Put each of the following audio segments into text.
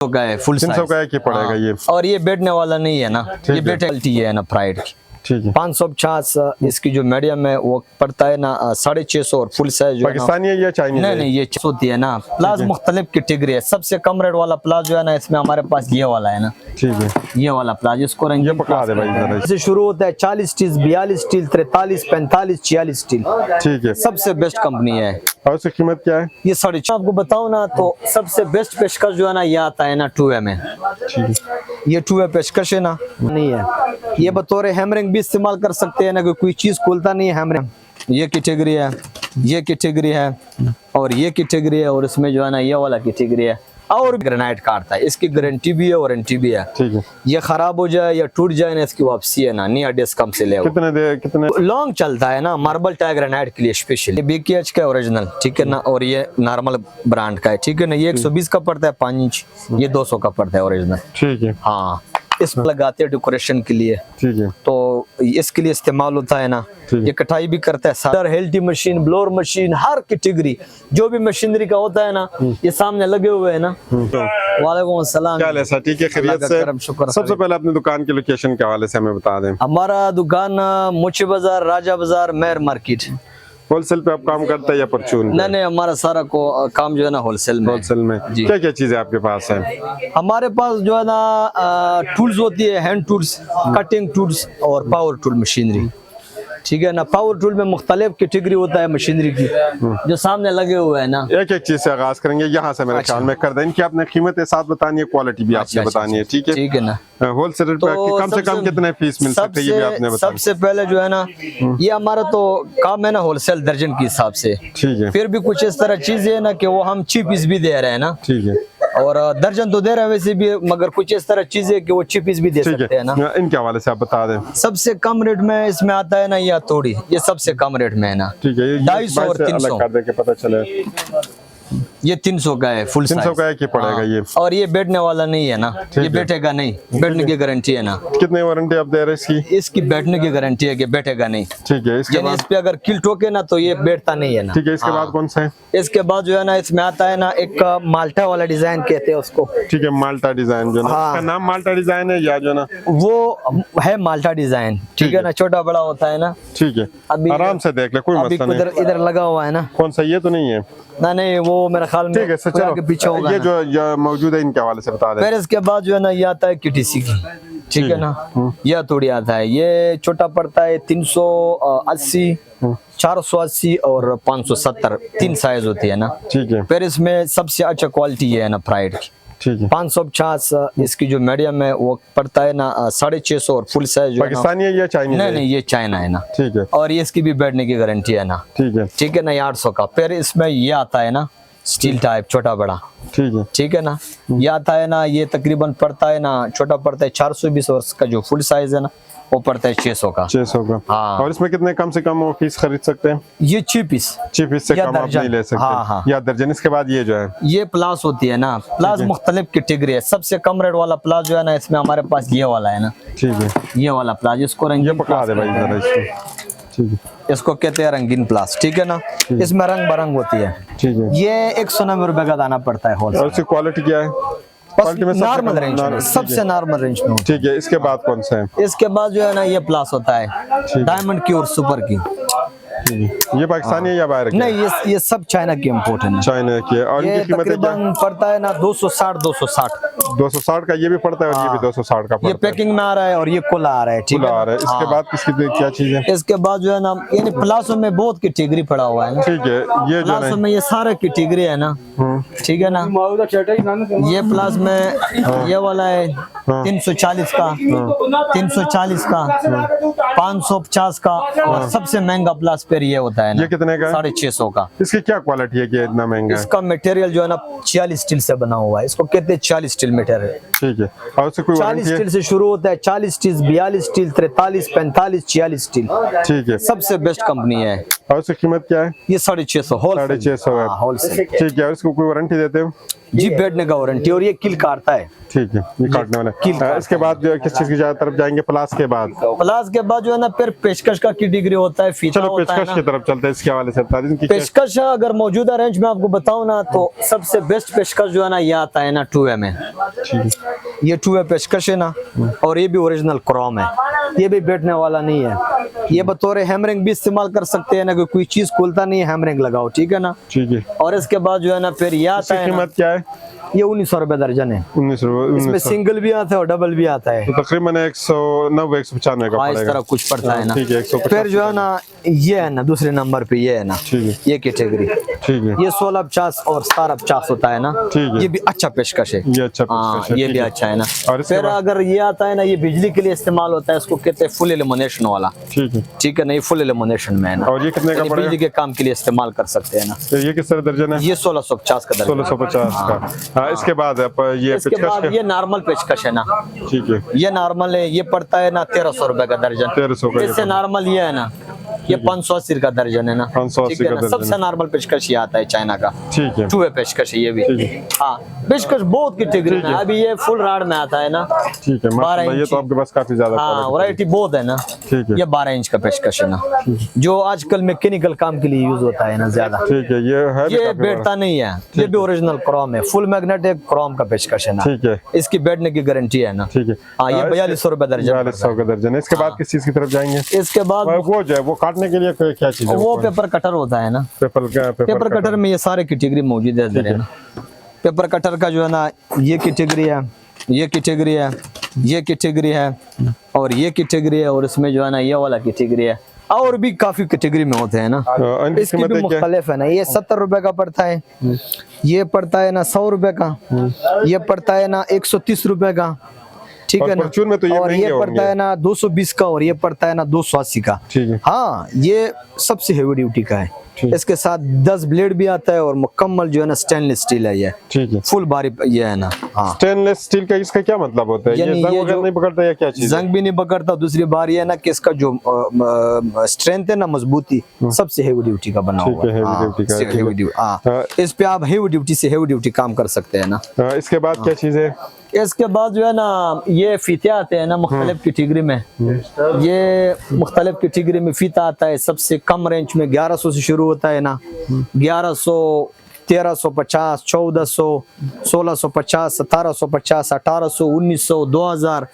का है फुल 300 का एक ही पड़ेगा ये। और ये बैठने वाला नहीं है ना, ये बैठे है ना प्राइड की। ठीक है। 550 इसकी जो मीडियम है वो पड़ता है ना 650 और फुल साइज जो पाकिस्तानी है या चाइनीज? नहीं ये होती है ना। प्लाज मुख्तलिफ कैटेगरी है। सबसे कम रेट वाला प्लाज जो है ना इसमें हमारे पास ये वाला है ना। ठीक है। ये वाला प्लाज इसको रंग ये पकड़ा दे भाई जरा। से शुरू होता है 40 स्टील, 42 स्टील, 43, 45, 46 स्टील। ठीक है। सबसे बेस्ट कंपनी है। और उसकी कीमत क्या है? ये 4.5 आपको बताऊं ना तो सबसे बेस्ट पेशकश जो है ना ये आता है ना 2M में। ठीक है। ये 2M पेशकश है ना, नहीं है ये बतौर हैमरिंग भी इस्तेमाल कर सकते हैं ना, कोई चीज खोलता नहीं है हैमरिंग। ये कैटेगरी है, ये कैटेगरी है और ये कैटेगरी है और इसमें जो है ना ये वाला कैटेगरी है और ग्रेनाइट काटता है। इसकी गारंटी भी है, वारंटी भी है। ठीक है। ये खराब हो जाए या टूट जाए ना इसकी वापसी है ना, नहीं एड्रेस कम से ले। कितने लॉन्ग चलता है ना, मार्बल टाइल ग्रेनाइट के लिए स्पेशल। ये BKH का ओरिजिनल, ठीक है ना, और ये नॉर्मल ब्रांड का है, ठीक है ना। ये 120 का पड़ता है 5 इंच, ये 200 का पड़ता है ओरिजिनल। ठीक है। हाँ, इसमें लगाते हैं डेकोरेशन के लिए। ठीक है। तो इसके लिए इस्तेमाल होता है ना। ये कटाई भी करता है। सर हेल्टी मशीन, ब्लोअर मशीन, हर कैटेगरी जो भी मशीनरी का होता है ना ये सामने लगे हुए हैं ना। वालेकुम अस्सलाम। क्या हाल है सर? ठीक है, खैरियत से? सबसे पहले अपनी दुकान की लोकेशन के हवाले से हमें बता दें। हमारा दुकान मुंशी बाजार, राजा बाजार, मेयर मार्केट। होलसेल पे आप काम करते हैं या परचून? नहीं, हमारा सारा को काम जो है ना होलसेल में। होलसेल में क्या क्या चीजें आपके पास है? हमारे पास जो है ना टूल्स होती है, हैंड टूल्स, कटिंग टूल्स और पावर टूल मशीनरी, ठीक है ना। पावर टूल में मुख्तलिफ कैटेगरी होता है मशीनरी की जो सामने लगे हुए हैं ना। एक एक चीज से आगाज करेंगे यहाँ से मेरे ख्याल में कर दें। इनकी आपने कीमतें साथ बतानी है, क्वालिटी भी आपने बतानी है, ठीक है? ठीक है ना। होलसेलर पे कम से कम कितने फीस मिल सकते हैं ये भी आपने बताया। सबसे पहले जो है ना ये हमारा तो काम है ना होलसेल दर्जन के हिसाब से। ठीक है। फिर भी कुछ इस तरह चीजें है ना कि वो हम चीप पीस भी दे रहे हैं ना। ठीक है। और दर्जन तो दे रहे हैं वैसे भी, मगर कुछ इस तरह चीजें कि वो चीप पीस भी दे सकते हैं ना। इनके हवाले से आप बता दें। सबसे कम रेट में इसमें आता है ना ये हथौड़ी, ये सबसे कम रेट में है ना। ठीक है। 250 और 300 कर दे के पता चले। ये 300 का है फुल 300 का एक ही पड़ेगा ये। और ये बैठने वाला नहीं है ना, ये बैठेगा नहीं, बैठने की गारंटी है ना। कितने वारंटी आप दे रहे हैं इसकी? इसकी बैठने की गारंटी है कि बैठेगा नहीं। ठीक है। इसके बाद इस पे अगर किल ठोके ना तो ये बैठता नहीं है ना। ठीक है। इसके बाद कौन सा है? इसके बाद जो है ना इसमें आता है ना एक माल्टा वाला डिजाइन कहते हैं उसको। ठीक है। माल्टा डिजाइन जो ना, इसका नाम माल्टा डिजाइन है या जो ना वो है माल्टा डिजाइन, ठीक है ना। छोटा बड़ा होता है ना। ठीक है। अभी आराम से देख ले, कोई मसला नहीं। इधर लगा हुआ है ना। कौन सा? ये तो नहीं है ना, नहीं वो मेरा ख्याल में। ठीक है सर, चलो पीछे होगा ये जो मौजूद है इनके हवाले से बता दें। फिर इसके बाद जो है ना ये आता है KTC की, ठीक है ना। यह थोड़ी आता है, ये छोटा पड़ता है 380, 480 और 570, 3 साइज होती है ना। ठीक है। फिर इसमें सबसे अच्छा क्वालिटी है ना प्राइड की। ठीक है। 550 इसकी जो मीडियम है वो पड़ता है ना 650 और फुल साइज जो पाकिस्तानी है या चाइनीज? नहीं ये चाइना है ना। ठीक है। और ये इसकी भी बैठने की गारंटी है ना। ठीक है। ठीक है ना। 800 का। फिर इसमें ये आता है ना स्टील टाइप छोटा बड़ा। ठीक है। ठीक है ना। ये आता है ना, ये तकरीबन पड़ता है ना, छोटा पड़ता है 420 और इसका जो फुल साइज है ना वो पड़ता है 600 का। 600 का। हाँ। और इसमें कितने कम से कम वो पीस खरीद सकते हैं? ये चीप पीस से कम आप नहीं ले सकते। हाँ। या दर्जन। इसके बाद ये जो है ये प्लास होती है ना। प्लास मुख्तलिफ कैटेगरी है। सबसे कम रेट वाला प्लास जो है ना इसमें हमारे पास ये वाला है ना। ठीक है। ये वाला प्लास, इसको रंगीन पकड़ा दे भाई जरा इसको। ठीक है। इसको कहते हैं रंगीन प्लास, ठीक है ना। इसमें रंग बरंग होती है। ठीक है। ये 190 रुपए का दाना पड़ता है होलसेल। और इसकी क्वालिटी क्या है? नॉर्मल रेंज में, सबसे नॉर्मल रेंज में। ठीक है। इसके बाद कौन सा है? इसके बाद जो है ना ये प्लास होता है डायमंड की और सुपर की। ये पाकिस्तानी है या बाहर की? नहीं ये सब चाइना की इम्पोर्ट है। चाइना की है। और इनकी कीमत तकरीबन पड़ता है ना 260 का। ये भी पड़ता है और ये भी 260 का पड़ता है। ये पैकिंग में आ रहा है और ये खुला आ रहा है। ठीक है। इसके बाद किसकी क्या चीज है? इसके बाद जो है ना यानी प्लासों में बहुत कैटेगरी पड़ा हुआ है ना। ठीक है। ये प्लासों में ये सारा कैटेगरी है ना। ठीक है ना। ये प्लास में ये वाला है 340 का, 340 का, 550 का और सबसे महंगा प्लास पे ये होता है ना। ये कितने का? 650 का। इसकी क्या क्वालिटी है कि इतना महंगा है? इसका मटेरियल जो है ना 40 स्टील से बना हुआ है। इसको कहते हैं 40 स्टील मटेरियल। ठीक है। और उससे कोई 40 स्टील से शुरू होता है, 40 स्टील, 42 स्टील, 43, 45, 46 स्टील। ठीक है। सबसे बेस्ट कंपनी है। और उसकी कीमत क्या है? ये 650 650 है। होलसेल। ठीक है। और इसको कोई वारंटी देते हो? जी बैठने का वारंटी, और ये किल काटता है। ठीक है, ये काटने वाला। इसके बाद जो किस चीज की तरफ जाएंगे? प्लास के बाद? प्लास के बाद जो है ना फिर पेशकश का कैटेगरी होता है, फीता चलो होता है पेशकश ना। की तरफ चलते हैं, इसके हवाले से बता दीजिए। पेशकश अगर मौजूदा रेंज में आपको बताऊं ना, तो सबसे बेस्ट पेशकश जो है ना ये आता है ना 2A में। ये 2A पेशकश है ना, और ये भी ओरिजिनल क्रोम है, ये भी बैठने वाला नहीं है। ये बतौर हैमरिंग भी इस्तेमाल कर सकते हैं ना, कि कोई चीज खुलता नहीं है हैमरिंग लगाओ, ठीक है ना। ठीक है। और इसके बाद जो है ना फिर ये आता है, कीमत क्या है? ये 1900 रुपए दर्जन है। 1900। इसमें सिंगल भी आता है और डबल भी आता है, तो तकरीबन 190 195 का इस तरह कुछ पड़ता है ना। ठीक है, 150। फिर जो है ना ये है ना दूसरे नंबर पे ये है ना, ठीक है, ये कैटेगरी। ठीक है। ये 1650 और 1750 होता है ना। ठीक है। ये भी अच्छा पेशकश है, ये अच्छा हाँ पेशकश है, ये ठीक भी है। अच्छा है ना। और इसके फिर बाद? अगर ये आता है ना, ये बिजली के लिए इस्तेमाल होता है, इसको कहते हैं फुल एल्यूमिनेशन वाला। ठीक है, ठीक है ना, ये फुल एल्यूमिनेशन में है ना। और ये कितने का ये पड़ेगा? बिजली के काम के लिए इस्तेमाल कर सकते हैं ना। तो ये किस तरह दर्जन है? ये 1650 का दर्जन। 1650 का। हाँ, इसके बाद ये इसके पेचकश बाद का? ये नॉर्मल पेचकश है ना। ठीक है, ये नॉर्मल है, ये पड़ता है ना 1300 रुपए का दर्जन। 1300 का। इससे नॉर्मल ये है ना, ये 580 का दर्जन है ना। 580 ठीक है का ना, दर्जन सबसे नॉर्मल पेचकश ये आता है चाइना का। ठीक है, 2A पेचकश है ये भी। ठीक है। हाँ, पेचकश बहुत कैटेगरी में है। अभी ये फुल राड में आता है ना। ठीक है, माशाल्लाह, ये तो आपके पास काफी ज्यादा हाँ, क्वालिटी वैरायटी बहुत है ना। ठीक है। ये 12 इंच का पेचकश है ना, जो आजकल मैकेनिकल काम के लिए यूज होता है ना ज्यादा। ठीक है, ये है भी ये काफी बड़ा। बैठता नहीं है, ये भी ओरिजिनल क्रोम है, फुल मैग्नेटिक क्रोम का पेचकश है ना। ठीक है, इसकी बैठने की गारंटी है ना। ठीक है। हाँ, ये 4200 रुपए दर्जन। 4200 का दर्जन है। इसके बाद किस चीज की तरफ जाएंगे? इसके बाद वो जो है वो काटने के लिए क्या चीज है? वो पेपर कटर होता है ना। पेपर कटर में ये सारे कैटेगरी मौजूद है इधर है ना। पेपर कटर का जो है ना, ये कैटेगरी है, ये कैटेगरी है, ये कैटेगरी है, और ये कैटेगरी है, और इसमें जो है ना ये वाला कैटेगरी है, और भी काफी कैटेगरी में होते हैं ना। इसकी भी मुख्तलिफ है ना। ये 70 रुपए का पड़ता है, ये पड़ता है ना 100 रुपए का, ये पड़ता है ना 130 रुपए का, ठीक है ना। परचून में तो ये और ये महंगे पड़ता है ना 220 का, और ये पड़ता है ना 280 का। ठीक है। हाँ, ये सबसे हेवी ड्यूटी का है। इसके साथ 10 ब्लेड भी आता है, और मुकम्मल जो है ना स्टेनलेस स्टील है ये। ठीक है, फुल बारी ये है ना। हाँ, स्टेनलेस स्टील का इसका क्या मतलब होता है? ये जंग वगैरह नहीं पकड़ता या क्या चीज? जंग भी नहीं पकड़ता। दूसरी बार ये है ना कि इसका जो स्ट्रेंथ है ना, मजबूती, सबसे हेवी ड्यूटी का बना हुआ है। Heavy duty. हाँ, इस पे आप हेवी ड्यूटी से हेवी ड्यूटी काम कर सकते हैं ना। इसके बाद क्या चीज है? इसके बाद जो है ना ये फीते आते हैं ना मुख्तलिफ कैटेगरी में। ये मुख्तलिफ कैटेगरी में फीता आता है। सबसे कम रेंज में 1100 से शुरू होता है ना। 1100, 1350, 1400, 1650, 1750, 1800, 1900, 2000,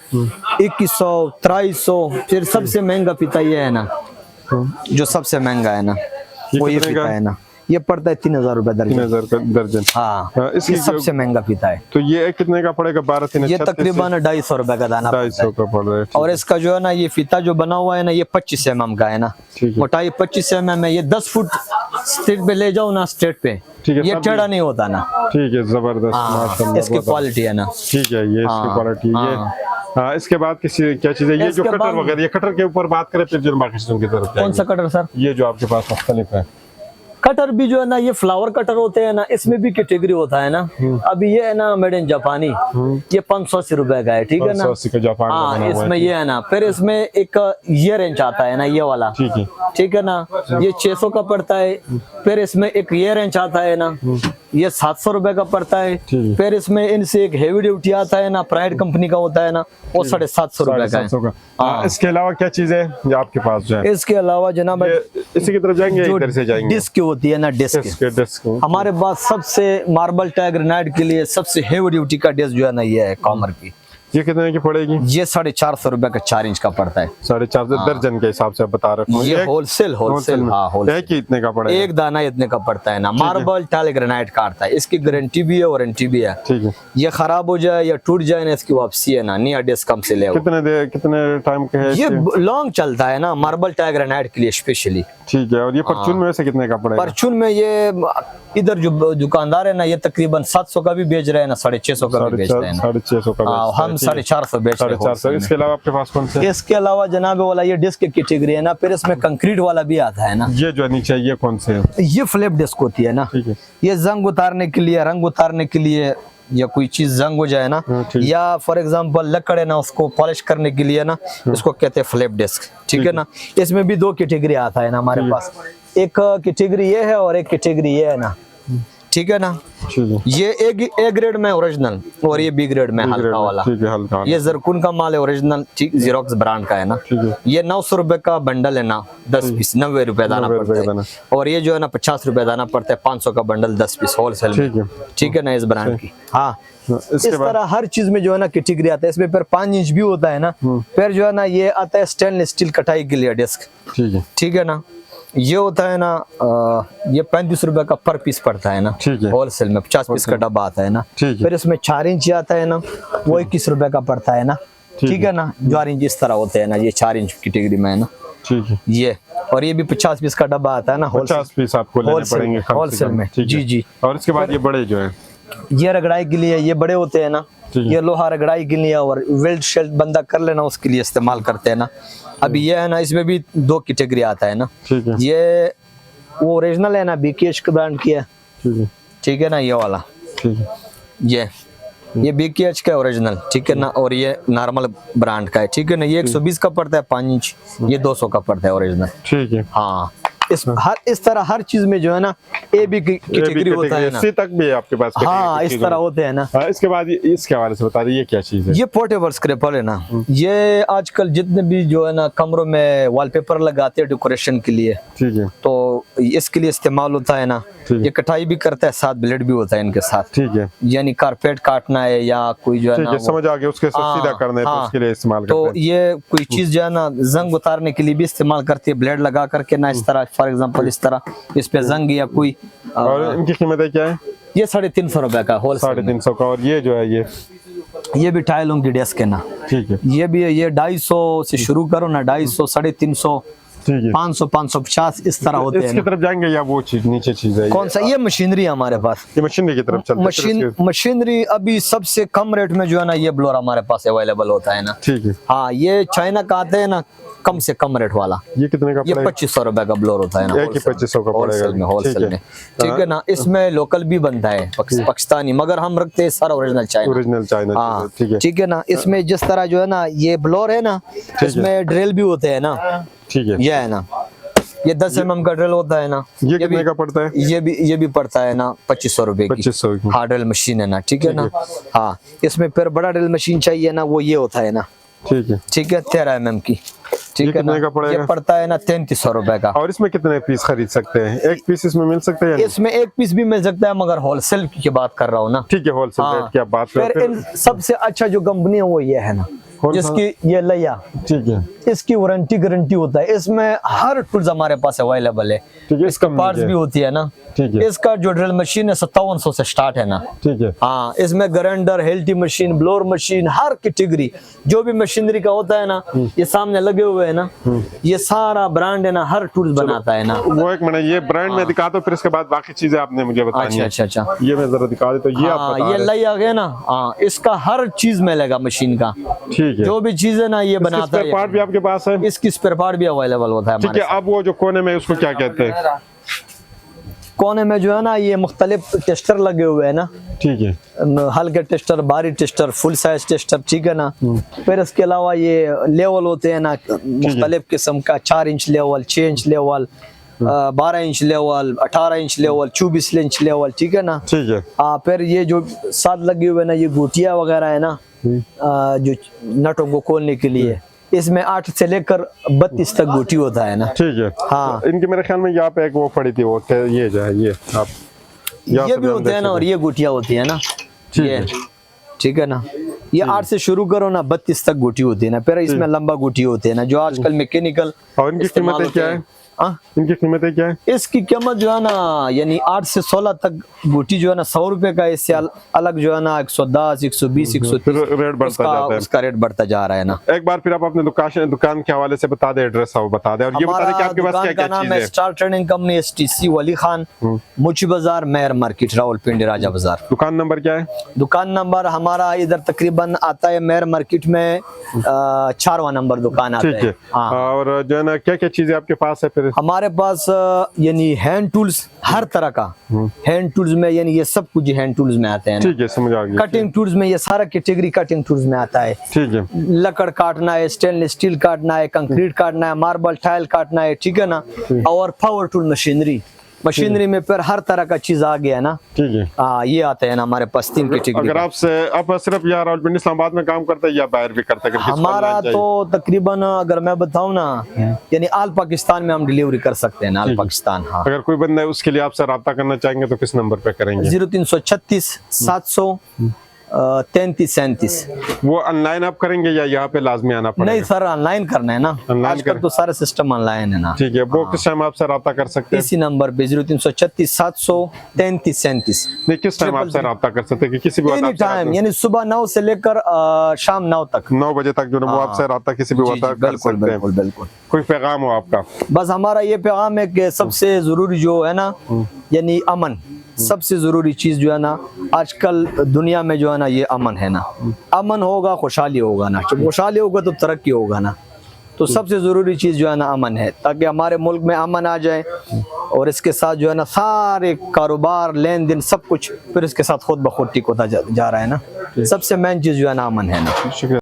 2100, 2300। फिर सबसे महंगा फीता ये है ना, जो सबसे महंगा है ना, वो ये फीता है ना। ये पड़ता है 3000 रुपए दर्जन। 3000 का दर्जन। हाँ, ये सबसे महंगा फीता है। तो ये कितने का पड़ेगा? 12 3 ये तकरीबन 250 रुपए का दाना। 250 का पड़ रहा है। और इसका जो है ना ये फीता जो बना हुआ है ना, ये 25 mm का है ना। मोटाई 25 mm है। ये 10 फुट स्ट्रेट पे ले जाओ ना, स्ट्रेट पे, ये टेढ़ा नहीं होता ना। ठीक है, जबरदस्त, माशाल्लाह, इसकी क्वालिटी है ना। ठीक है, ये इसकी क्वालिटी। ये इसके बाद किसी क्या चीज है? ये जो कटर वगैरह, ये कटर के ऊपर बात करें फिर जो मार्केट की तरफ। कौन सा कटर सर? ये जो आपके पास मुख्तलिफ है कटर भी जो है ना, ये फ्लावर कटर होते हैं ना, इसमें भी कैटेगरी होता है ना। अभी ये है ना मेड इन जापानी, ये 580 रुपए का है, ठीक है ना। 580 का जापान का बना हुआ है। इसमें ये है ना। फिर इसमें एक ये रेंज आता है ना, ये वाला, ठीक है ना। ये 600 का पड़ता है। फिर इसमें एक ये रेंज आता है ना, ये 700 रुपए का पड़ता है। फिर इसमें इनसे एक हेवी ड्यूटी आता है ना, प्राइड कंपनी का होता है ना, वो 750 रुपए का है। इसके अलावा क्या चीज है जो आपके पास जो है? इसके अलावा जनाब इसी की तरफ जाएंगे, इधर से जाएंगे। डिस्क होती है ना, डिस्क हमारे पास सबसे मार्बल टैग ग्रेनाइट के लिए सबसे हेवी ड्यूटी का डिस्क जो है ना, ये है कॉमर की। ये कितने की पड़ेगी? ये 450 रुपए का 4 इंच का पड़ता है। 450 दर्जन के हिसाब से बता रहा हूँ। ये होलसेल हाँ, एक ही इतने का पड़ेगा? एक दाना इतने का पड़ता है ना। मार्बल टाइल ग्रेनाइट का आता है। इसकी गारंटी भी है, वारंटी भी है। ठीक है। ये खराब हो जाए या टूट जाए ना, इसकी वापसी है ना, नया डिस्क कम से ले। कितने टाइम के है ये? लॉन्ग चलता है ना, मार्बल टाइल ग्रेनाइट के लिए स्पेशली। ठीक है। और ये परचून में से कितने का पड़ेगा? परचून में ये इधर जो दुकानदार है ना, ये तकरीबन 700 का भी बेच रहे हैं ना, 650 का भी बेच रहे हैं। 650 का हम 450 बेच रहे हैं। 450। इसके अलावा आपके पास कौन से? इसके अलावा जनाब वाला ये डिस्क की कैटेगरी है ना। फिर इसमें कंक्रीट वाला भी आता है ना। ये जो नीचे ये कौन से? ये फ्लैप डिस्क होती है ना। ठीक है। ये जंग उतारने के लिए, रंग उतारने के लिए, या कोई चीज जंग हो जाए ना, या फॉर एग्जांपल लकड़ है ना, उसको पॉलिश करने के लिए ना, इसको कहते हैं फ्लैप डिस्क, ठीक है ना। इसमें भी 2 कैटेगरी आता है ना हमारे पास। एक कैटेगरी ये है और एक कैटेगरी ये है ना, ठीक है ना। ठीक है, ये ए ग्रेड में ओरिजिनल और ये बी ग्रेड में हल्का वाला। ठीक है, हल्का। ये जरकुन का माल है ओरिजिनल, ठीक, जीरोक्स ब्रांड का है ना। ठीक है, ये 900 रुपए का बंडल है ना, 10 पीस 90 रुपए दाना 90 रुपए पड़ता है। और ये जो है ना 50 रुपए दाना पड़ता है, 500 का बंडल 10 पीस होलसेल में। ठीक है, ठीक है ना, इस ब्रांड की। हाँ, इस इसके बाद तरह हर चीज में जो है ना कैटेगरी आता है। इसमें फिर 5 इंच भी होता है ना। फिर जो है ना ये आता है स्टेनलेस स्टील कटाई के लिए डिस्क। ठीक है, ठीक है ना। ये होता है ना ये 35 रुपए का पर पीस पड़ता है ना। ठीक है, होलसेल में 50 पीस का डब्बा आता है ना। ठीक है, फिर इसमें 4 इंच आता है ना, वो 21 रुपए का पड़ता है ना। ठीक है ना, 4 इंच इस तरह होते हैं ना, ये 4 इंच कैटेगरी में है ना। ठीक है, ये और ये भी 50 पीस का डब्बा आता है ना। 50 पीस आपको लेने पड़ेंगे होलसेल में। ठीक है। जी जी। और इसके बाद ये बड़े जो है, ये रगड़ाई के लिए ये बड़े होते हैं ना। ये लोहा रगड़ाई के लिए और वेल्ड शेल्ट बंदा कर लेना उसके लिए इस्तेमाल करते हैं ना। अभी ये है ना, इसमें भी 2 कैटेगरी आता है ना। ठीक है, ये वो ओरिजिनल है ना, बीकेएच के ब्रांड की है। ठीक है, ठीक है ना, ये वाला। ठीक है, ये बीकेएच का ओरिजिनल। ठीक है ना, और ये नॉर्मल ब्रांड का है। ठीक है ना, ये 120 का पड़ता है 5 इंच, ये 200 का पड़ता है ओरिजिनल। ठीक है। हाँ, इस तरह हर चीज में जो है ना ए बी कैटेगरी होता है ना। सी तक भी है आपके पास। हाँ, इस तरह होते हैं ना। हाँ, इसके बाद इसके हवाले से बता दीजिए, ये क्या चीज है? ये पोर्टेबल स्क्रैपर है ना। ये आजकल जितने भी जो है ना कमरों में वॉलपेपर लगाते हैं डेकोरेशन के लिए, ठीक है, तो इसके लिए इस्तेमाल होता है ना। ये कटाई भी करता है, साथ ब्लेड भी होता है इनके साथ। ठीक है, यानी कारपेट काटना है या कोई जो है ना, समझ आ गया, उसके साथ सीधा करना है तो उसके लिए इस्तेमाल करते हैं। तो ये कोई चीज जो है ना जंग उतारने के लिए भी इस्तेमाल करती है, ब्लेड लगा करके ना, इस तरह फॉर एग्जांपल इस तरह इस पे जंग या कोई। और इनकी कीमत क्या है? ये 350 रुपए का होलसेल। 350 का। और ये जो है ये भी टाइलों की डेस्क है ना। ठीक है, ये भी है, ये 250 से शुरू करो ना, 250, 350, ठीक है, 500, 550 इस तरह होते हैं। इसकी तरफ जाएंगे या वो चीज नीचे चीज है? कौन सा? ये मशीनरी है हमारे पास। ये मशीनरी की तरफ चलते हैं। मशीनरी अभी सबसे कम रेट में जो है ना ये ब्लोअर हमारे पास अवेलेबल होता है ना। ठीक है। हाँ, ये चाइना का आते हैं ना कम से कम रेट वाला। ये कितने का? ये 2500 रुपए का ब्लोअर होता है ना। एक ही 2500 का पड़ेगा होलसेल में। ठीक है ना, इसमें लोकल भी बनता है पाकिस्तानी, मगर हम रखते हैं सारा ओरिजिनल चाइना। हाँ, ठीक है, ठीक है ना। इसमें जिस तरह जो है ना ये ब्लोअर है ना, इसमें ड्रिल भी होते हैं ना। ठीक है, ये है ना, ये 10 mm का ड्रिल होता है ना। ये कितने का पड़ता है? ये भी पड़ता है ना 2500 रुपए की। 2500 की हाँ, ड्रिल मशीन है ना। ठीक है ना। हाँ, इसमें फिर बड़ा ड्रिल मशीन चाहिए ना, वो ये होता है ना। ठीक है, ठीक है, 13 mm की। ठीक है ना, ये पड़ता है ना 3300 रुपए का। और इसमें कितने पीस खरीद सकते हैं? एक पीस इसमें मिल सकता है? इसमें एक पीस भी मिल सकता है, मगर होलसेल की बात कर रहा हूँ ना। ठीक है, होलसेल रेट की आप बात कर रहे हैं। सबसे अच्छा जो कंपनी है वो ये है ना, जिसकी ये लिया। ठीक है, इसकी वारंटी गारंटी होता है। इसमें हर टूल्स हमारे पास अवेलेबल है। ठीक है, इसका पार्ट्स भी होती है ना। ठीक है, इसका जो ड्रिल मशीन है 5700 से स्टार्ट है ना। ठीक है। हाँ, इसमें ग्राइंडर, हेल्टी मशीन, ब्लोअर मशीन, हर कैटेगरी जो भी मशीनरी का होता है ना, ये सामने लगे हुए है ना। ये सारा ब्रांड है ना, हर टूल्स बनाता है ना। वो एक मिनट, ये ब्रांड में दिखा दो, फिर इसके बाद बाकी चीजें आपने मुझे बतानी है। अच्छा। ये मैं जरा दिखा दे तो ये आप बता ये लाई आ गया ना। हाँ, इसका हर चीज मिलेगा मशीन का। ठीक है, जो भी चीज है ना ये बनाता है। पार्ट भी आपके पास है? इसकी स्पेयर पार्ट भी अवेलेबल होता है। ठीक है। अब वो जो कोने में उसको क्या कहते हैं? कोने में जो है ना ये मुख्तलिफ टेस्टर लगे हुए हैं ना। ठीक है, हल्के टेस्टर, भारी टेस्टर, फुल साइज टेस्टर। ठीक है ना। फिर इसके अलावा ये लेवल होते हैं ना मुख्तलिफ किस्म का, 4 inch level, 6 inch level, 12 inch level, 18 inch level, 24 inch level. ठीक है ना। ठीक है। फिर ये जो साथ लगे हुए ना ये गुटिया वगैरह है ना, जो नटों को खोलने के लिए, इसमें 8 से लेकर 32 तक गुटी होता है ना। ठीक है। हाँ, इनके मेरे ख्याल में यहाँ पे एक वो पड़ी थी, वो ये जो है ये आप ये भी होते हैं ना, और ये गुटिया होती है ना। ठीक है ना। ये 8 से शुरू करो ना, 32 तक गुटी होती है ना। फिर इसमें लंबा गुटी होते हैं ना, जो आजकल मैकेनिकल। और इनकी कीमत क्या है? इनकी कीमतें क्या है? इसकी कीमत जो है ना, यानी 8 से 16 तक गोटी जो है ना 100 रुपए का। इससे अलग जो है ना 110, 120, 130 रेट बढ़ता जाता है। उसका रेट बढ़ता जा रहा है ना। एक बार फिर आप अपने दुकान के हवाले से बता दें, एड्रेस आप बता दें, और ये बता दें कि आपके पास क्या क्या चीज़ है। स्टार ट्रेडिंग कंपनी, STC वली खान, मुची बाजार, मेयर मार्केट, रावलपिंडी, राजा बाजार। दुकान नंबर क्या है? दुकान नंबर हमारा इधर तकरीबन आता है मेयर मार्केट में 4वां नंबर दुकान आता है। और जो है ना क्या क्या चीजें आपके पास है? फिर हमारे पास यानी हैंड टूल्स, हर तरह का हैंड टूल्स में, यानी ये सब कुछ हैंड टूल्स में आते हैं। ठीक है, समझ आ गया। कटिंग टूल्स में ये सारा कैटेगरी कटिंग टूल्स में आता है। ठीक है। लकड़ काटना है, स्टेनलेस स्टील काटना है, कंक्रीट काटना है, मार्बल टाइल काटना है। ठीक है ना। और पावर टूल मशीनरी, मशीनरी में फिर हर तरह का चीज आ गया ना। ठीक है। ये आते हैं ना हमारे पास 3 कैटेगरी। अगर आप सिर्फ यहाँ रावलपिंडी इस्लामाबाद में काम करते हैं या बाहर भी करते हैं? हमारा तो तकरीबन अगर मैं बताऊं ना, यानी आल पाकिस्तान में हम डिलीवरी कर सकते हैं ना, आल पाकिस्तान। हाँ, अगर कोई बंदा उसके लिए आपसे रब्ता करना चाहेंगे तो किस नंबर पे करेंगे? 0336 700 3337। वो ऑनलाइन आप करेंगे या यहाँ पे लाजमी आना पड़ेगा? नहीं सर, ऑनलाइन करना है ना, आजकल तो सारा सिस्टम ऑनलाइन है ना। ठीक है। वो किस टाइम आपसे रब्ता कर सकते हैं? इसी नंबर पे 0336 700 3337। नहीं, किस टाइम आपसे रब्ता कर सकते हैं कि किसी भी वक्त टाइम, यानी सुबह 9 से लेकर शाम 9 तक, 9 बजे तक जो है वो आपसे रब्ता किसी भी वक्त कर सकते हैं। बिल्कुल बिल्कुल। कोई पैगाम हो आपका? बस हमारा ये पैगाम है कि सबसे जरूरी जो है ना, यानी अमन, सबसे जरूरी चीज जो है ना आजकल दुनिया में जो है ना, ये अमन है ना। अमन होगा खुशहाली होगा ना, जब खुशहाली होगा तो तरक्की होगा ना। तो सबसे जरूरी चीज जो है ना अमन है, ताकि हमारे मुल्क में अमन आ जाए, और इसके साथ जो है ना सारे कारोबार लेन देन सब कुछ फिर इसके साथ खुद ब खुद ठीक होता जा रहा है ना। सबसे मेन चीज जो है ना अमन है ना। शुक्रिया।